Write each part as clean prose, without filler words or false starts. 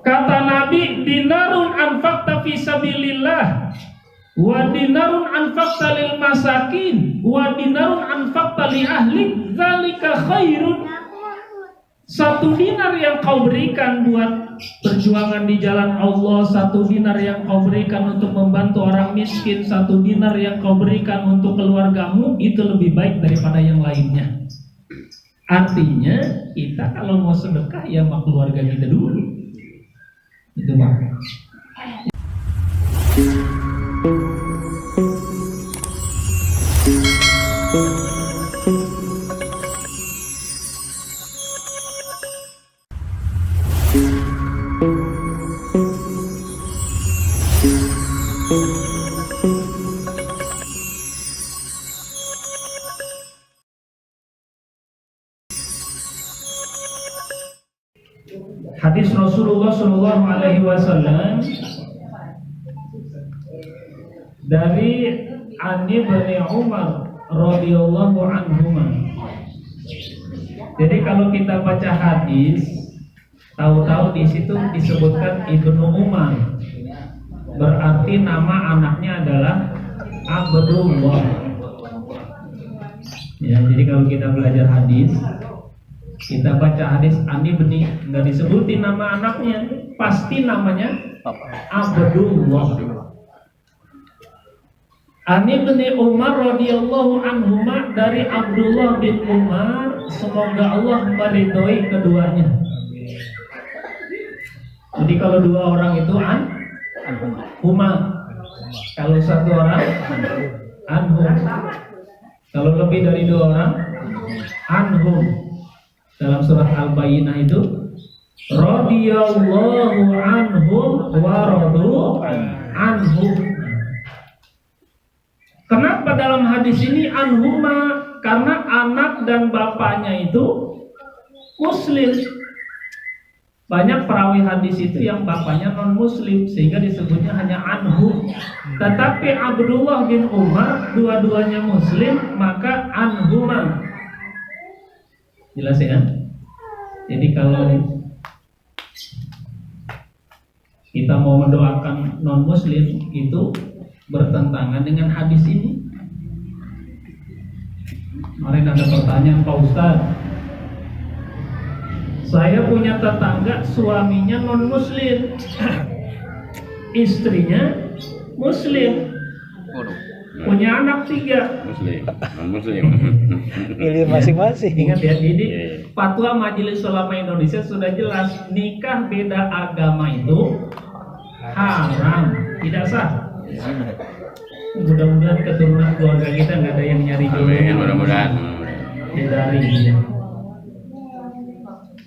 Kata Nabi, dinarun anfaqta fi sabilillah wa dinarun anfaqta lil masakin wa dinarun anfaqta li ahlik dzalika khairun. Satu dinar yang kau berikan buat perjuangan di jalan Allah, satu dinar yang kau berikan untuk membantu orang miskin, satu dinar yang kau berikan untuk keluargamu, itu lebih baik daripada yang lainnya. Artinya kita kalau mau sedekah ya sama keluarga kita dulu. Itu Pak. Hadis Rasulullah Shallallahu Alaihi Wasallam dari Ani bin Umar radhiyallahu anhuma. Jadi kalau kita baca hadis, tahu-tahu di situ disebutkan Ibnu Umar, berarti nama anaknya adalah Abdullah. Ya, jadi kalau kita belajar hadis, kita baca hadis Ani bin, nggak disebutin nama anaknya, pasti namanya Abdullah. Ani bin Umar radhiyallahu anhuma, dari Abdullah bin Umar, semoga Allah meridhoi keduanya. Jadi kalau dua orang itu huma, kalau satu orang anhum, kalau lebih dari dua orang anhum. Dalam surat Al-Bayyinah itu radhiyallahu anhum wa radu anhum. Kenapa dalam hadis ini anhuma? Karena anak dan bapaknya itu muslim. Banyak perawi hadis itu yang bapaknya non muslim sehingga disebutnya hanya anhum. Tetapi Abdullah bin Umar dua-duanya muslim, maka anhuma. Jelas ya? Jadi kalau kita mau mendoakan non muslim itu bertentangan dengan hadis ini. Kemarin ada pertanyaan, Pak Ustaz, saya punya tetangga suaminya non muslim, istrinya muslim, punya anak 3 muslim. Pilih masing-masing. Ingat ya, jadi fatwa Majelis Ulama Indonesia sudah jelas, nikah beda agama itu haram, tidak sah. Mudah-mudahan keturunan keluarga kita nggak ada yang nyari jodoh. Amin, mudah-mudahan. Dari dia.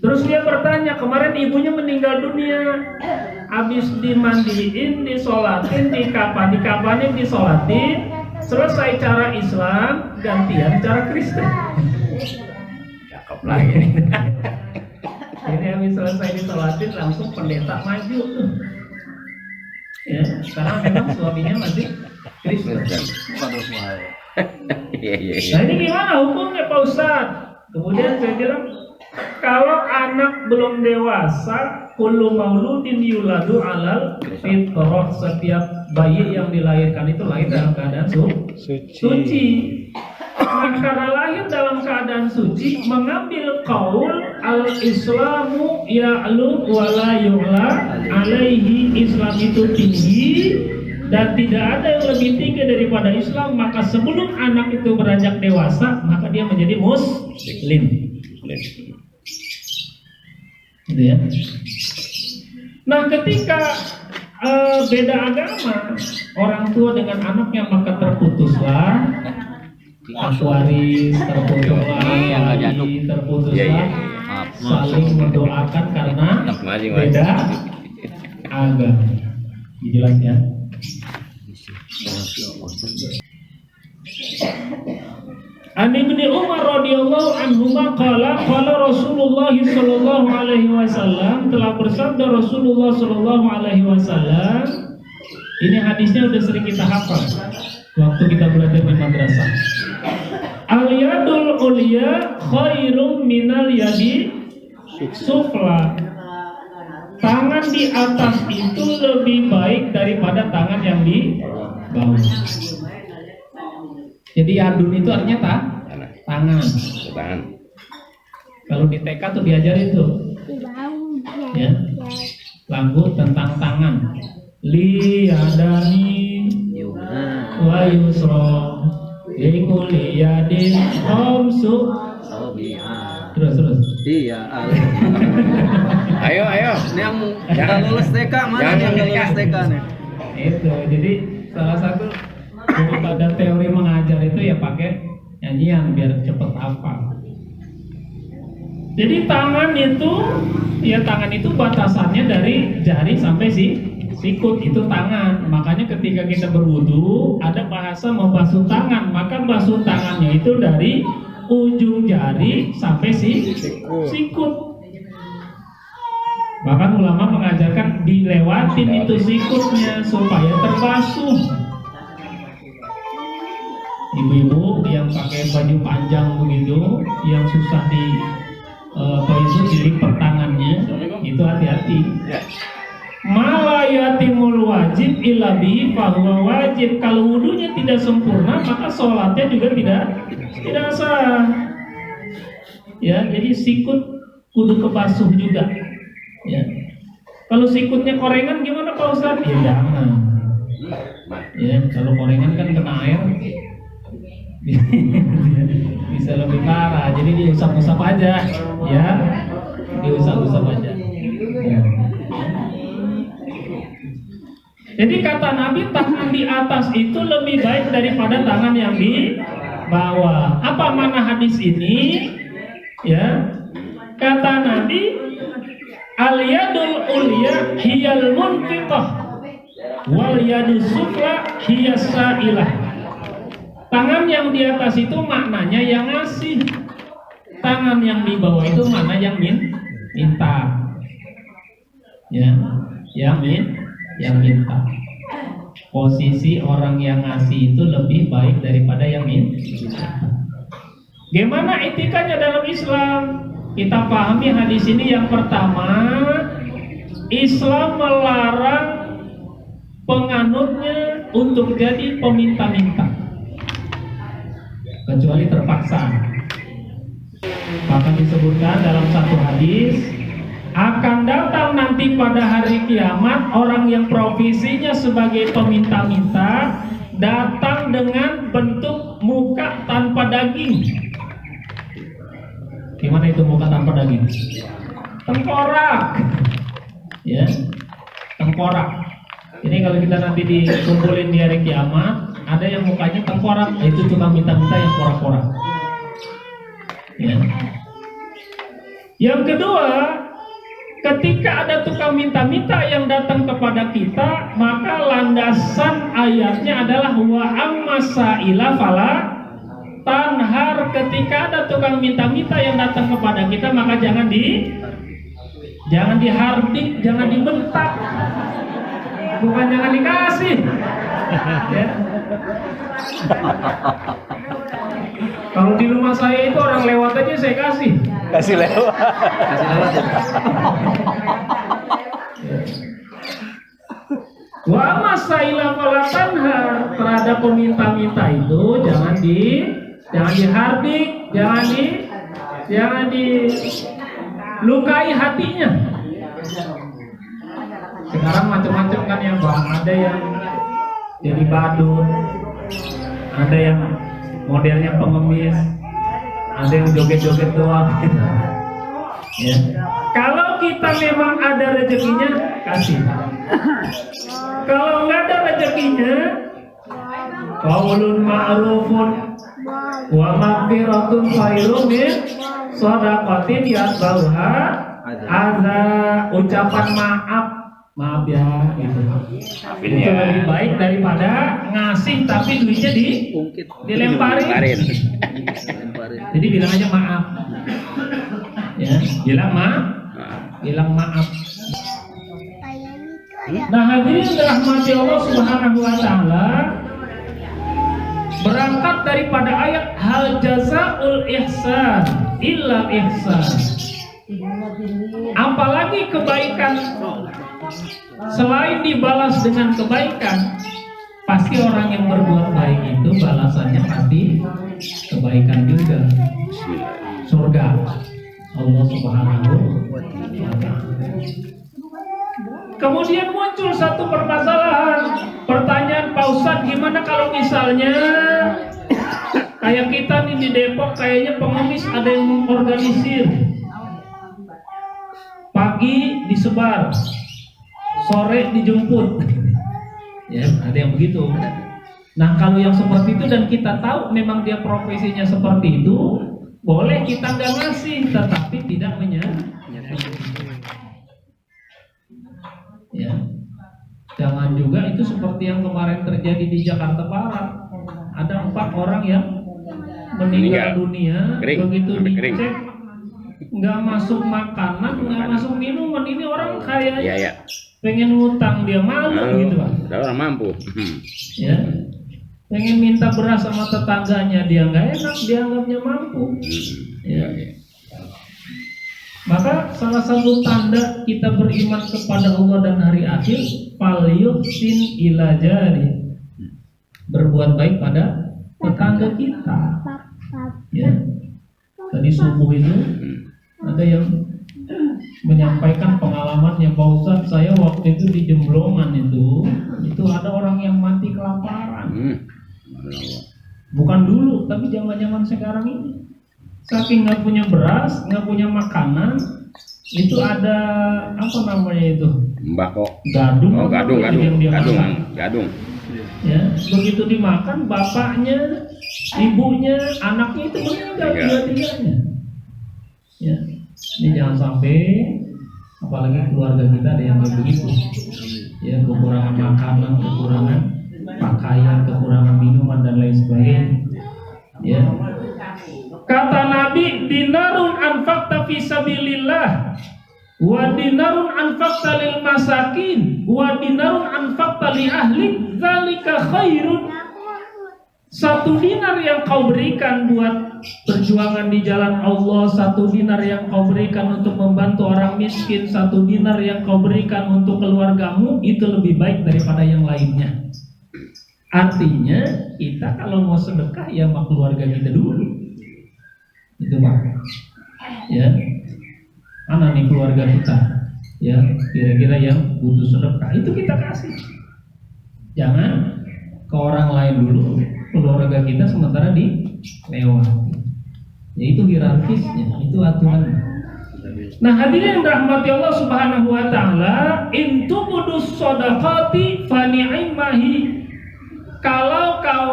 Terus dia bertanya, kemarin ibunya meninggal dunia, habis dimandiin, disolatin, dikapanin, disolatin, selesai cara Islam, gantian cara Kristen. Cakep lagi. Jadi habis selesai disolatin langsung pendeta maju. Ya, karena memang suaminya masih Kristen. Nah ini gimana hukumnya Pak Ustaz? Kemudian saya bilang, kalau anak belum dewasa, kullu mauludin yuladu alal fitrah, setiap bayi yang dilahirkan itu lahir dalam keadaan suci. Nah, karena lahir dalam keadaan suci, mengambil qaul al-islamu ya'lu wa la yu'la alaihi, Islam itu tinggi dan tidak ada yang lebih tinggi daripada Islam, maka sebelum anak itu beranjak dewasa, maka dia menjadi muslim. Gitu ya. Nah, ketika beda agama, orang tua dengan anaknya, maka terputuslah akwaris, terputuslah saling mendoakan karena beda agama. Jelas ya. An Ibnu Umar radhiyallahu anhuma qala Rasulullah sallallahu alaihi wasallam, telah bersabda Rasulullah sallallahu alaihi wasallam. Ini hadisnya udah sering kita hafal waktu kita belajar di madrasah. Al yadul ulya khairum minal yadi sufla. tangan di atas itu lebih baik daripada tangan yang di bawah. Jadi yadun itu artinya tangan. Tangan. Kalau di TK tuh diajarin tuh, ya, lagu tentang tangan. Li yadani wa yusra likuli yadin omsu. Terus. Iya. Ayo. Ini yang nggak lulus TK mana yang nggak lulus TK nih? Itu jadi salah satu pada teori mengajar itu ya pakai nyanyian biar cepet hafal. Jadi tangan itu batasannya dari jari sampai sikut itu tangan. Makanya ketika kita berwudu ada bahasa membasuh tangan, maka basuh tangannya itu dari ujung jari sampai sikut. Bahkan ulama mengajarkan dilewatin itu sikutnya supaya terbasuh. Ibu-ibu yang pakai baju panjang begitu, yang susah dilipat tangannya, itu hati-hati. Malayatimul wajib illa bihi fahuwa wajib. Kalau wudunya tidak sempurna, maka sholatnya juga tidak sah. Ya, jadi sikut kudu kebasuh juga. Ya. Kalau sikutnya korengan gimana Pak Ustadz? Ya jangan. Ya, kalau korengan kan kena air bisa lebih parah. Jadi diusap-usap aja, ya. Diusap-usap aja. Ya. Jadi kata Nabi, tangan di atas itu lebih baik daripada tangan yang di bawah. Apa makna hadis ini? Ya, kata Nabi, al-yadul ulya hiyal munfiqah wal yadus sufla hiyas sa'ilah. Tangan yang di atas itu maknanya yang ngasih. Tangan yang di bawah itu mana yang minta. Ya, yang minta. Posisi orang yang ngasih itu lebih baik daripada yang minta. Gimana etikanya dalam Islam? Kita pahami hadis ini. Yang pertama, Islam melarang penganutnya untuk jadi peminta-minta kecuali terpaksa. Bahkan disebutkan dalam satu hadis, akan datang nanti pada hari kiamat orang yang profesinya sebagai peminta-minta datang dengan bentuk muka tanpa daging. Gimana itu muka tanpa daging? Tengkorak. Ya, tengkorak. Ini kalau kita nanti dikumpulin di hari kiamat, ada yang mukanya tengkorak, itu tukang minta-minta yang korak-korak. Ya. Yang kedua, ketika ada tukang minta-minta yang datang kepada kita, maka landasan ayatnya adalah wa amma sa'ila fala tanhar. Ketika ada tukang minta-minta yang datang kepada kita, maka jangan dihardik, jangan dibentak, bukan jangan dikasih. Ya. Kalau di rumah saya itu orang lewat aja saya kasih lewat. Wa masaila falatanhar, terhadap peminta-minta itu jangan dihardik, jangan dilukai hatinya. Sekarang macam-macam kan yang bang, ada yang jadi badut, ada yang modelnya pengemis, ada yang joget-joget doang. Ya. Kalau kita memang ada rezekinya, kasih. Kalau nggak ada rezekinya, qaulun ma'rufun wa maghfiratun khairun min shadaqatin yatba'uha adza. Ucapan maaf ya gitu. Itu lebih baik daripada ngasih tapi duitnya dilemparin. Jadi bilang aja maaf. Ya, bilang maaf. Nah, hadirin dirahmati Allah Subhanahu wa taala, berangkat daripada ayat hal jazaul ihsan illa ihsan. Apalagi kebaikan, selain dibalas dengan kebaikan, pasti orang yang berbuat baik itu balasannya pasti kebaikan juga. Surga Allah Subhanahu wa Ta'ala. Kemudian muncul satu permasalahan, pertanyaan, Pak Ustadz, gimana kalau misalnya kayak kita nih di Depok, kayaknya pengemis ada yang mengorganisir, pagi disebar, sore dijemput, ya ada yang begitu. Nah kalau yang seperti itu dan kita tahu memang dia profesinya seperti itu, boleh kita nggak ngasih, tetapi tidak menyakiti. Ya, jangan juga itu seperti yang kemarin terjadi di Jakarta Barat. Ada 4 orang yang meninggal dunia, begitu dicek nggak masuk makanan, nggak masuk minuman. Ini orang kayaknya pengen ngutang, dia malu gitu Pak. Orang mampu. Ya, pengen minta beras sama tetangganya, dia nggak enak, dia anggapnya mampu. Ya. Maka salah satu tanda kita beriman kepada Allah dan hari akhir, falyuhsin ila jari, berbuat baik pada tetangga kita. Ya. Tadi subuh itu ada yang menyampaikan pengalamannya, Pak Ustadz, saya waktu itu di Jemblongan itu ada orang yang mati kelaparan. Bukan dulu, tapi zaman-zaman sekarang ini. Saking nggak punya beras, nggak punya makanan, itu ada apa namanya itu? Mbako. Gadung. Oh, gadung. Ya, begitu dimakan, bapaknya, ibunya, anaknya itu meninggal tiga-tiganya. Ya, ini jangan sampai, apalagi keluarga kita ada yang begitu. Ya, kekurangan makanan, kekurangan pakaian, kekurangan minuman dan lain sebagainya. Ya. Kata Nabi, dinarun anfaqta fi sabilillah, wa dinarun anfaqta lil masakin, wa dinarun anfaqta li ahli, zalika khairun. 1 dinar yang kau berikan buat perjuangan di jalan Allah, 1 dinar yang kau berikan untuk membantu orang miskin, 1 dinar yang kau berikan untuk keluargamu, itu lebih baik daripada yang lainnya. Artinya kita kalau mau sedekah ya sama keluarga kita dulu. Itu Pak. Ya. Mana nih keluarga kita? Ya, kira-kira yang butuh sedekah itu kita kasih. Jangan ke orang lain dulu, keluarga kita sementara dilewati. Ya itu hierarkisnya, itu aturan. Nah hadirin yang dirahmati Allah Subhanahu wa Ta'ala, in tubudus shadaqati fa ni'mahi. Kalau kau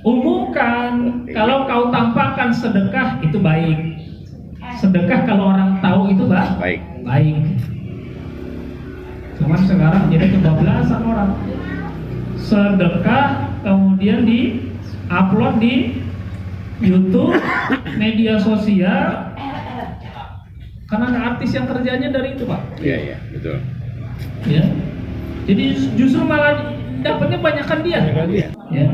umumkan, kalau kau tampakkan sedekah, itu baik. Sedekah kalau orang tahu itu baik. Cuman sekarang jadi kebablasan orang. Sedekah kemudian di-upload di YouTube, media sosial. Karena ada artis yang kerjanya dari itu Pak. Iya, betul. Ya. Jadi justru malah dapatnya banyakan dia. Ya.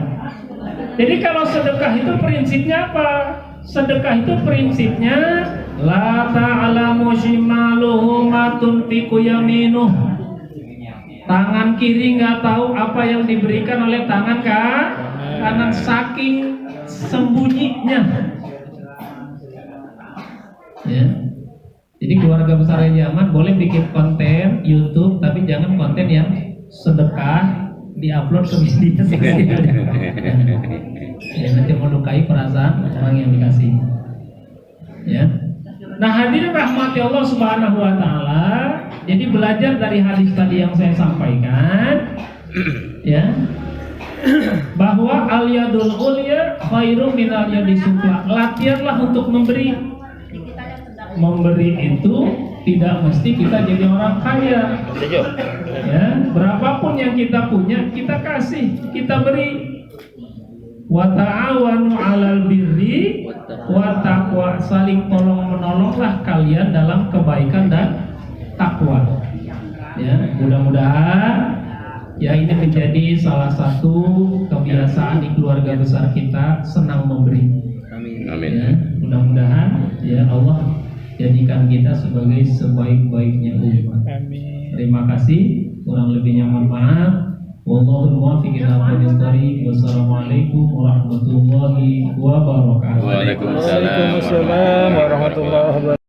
Jadi kalau sedekah itu prinsipnya apa? Sedekah itu prinsipnya la ta'lamu shimaluhu ma tunfiqu yaminuh. Tangan kiri nggak tahu apa yang diberikan oleh tangan kanan, saking sembunyinya. Ya. Jadi keluarga besar zaman boleh bikin konten YouTube, tapi jangan konten yang sedekah diupload ke media sosial. Ya, nanti melukai perasaan orang yang dikasih. Ya. Nah hadirin rahmati Allah Subhanahu wa Ta'ala, jadi belajar dari hadis tadi yang saya sampaikan, ya, bahwa al yadul ulya khairum minal yadis sufla. Latihanlah untuk memberi. Memberi itu tidak mesti kita jadi orang kaya. Ya, berapapun yang kita punya kita kasih, kita beri. Wa ta'awanu 'alal birri wa taqwa, saling tolong-menolonglah kalian dalam kebaikan dan takwa. Ya, mudah-mudahan ya ini menjadi salah satu kebiasaan di keluarga besar kita, senang memberi. Amin. Ya, mudah-mudahan ya Allah jadikan kita sebagai sebaik-baiknya umat. Amin. Terima kasih, kurang lebihnya mohon maaf. Wallahul muwaffiq ila aqwamit thoriq. Wassalamualaikum warahmatullahi wabarakatuh. Waalaikumsalam Waalaikumsalam warahmatullahi wabarakatuh.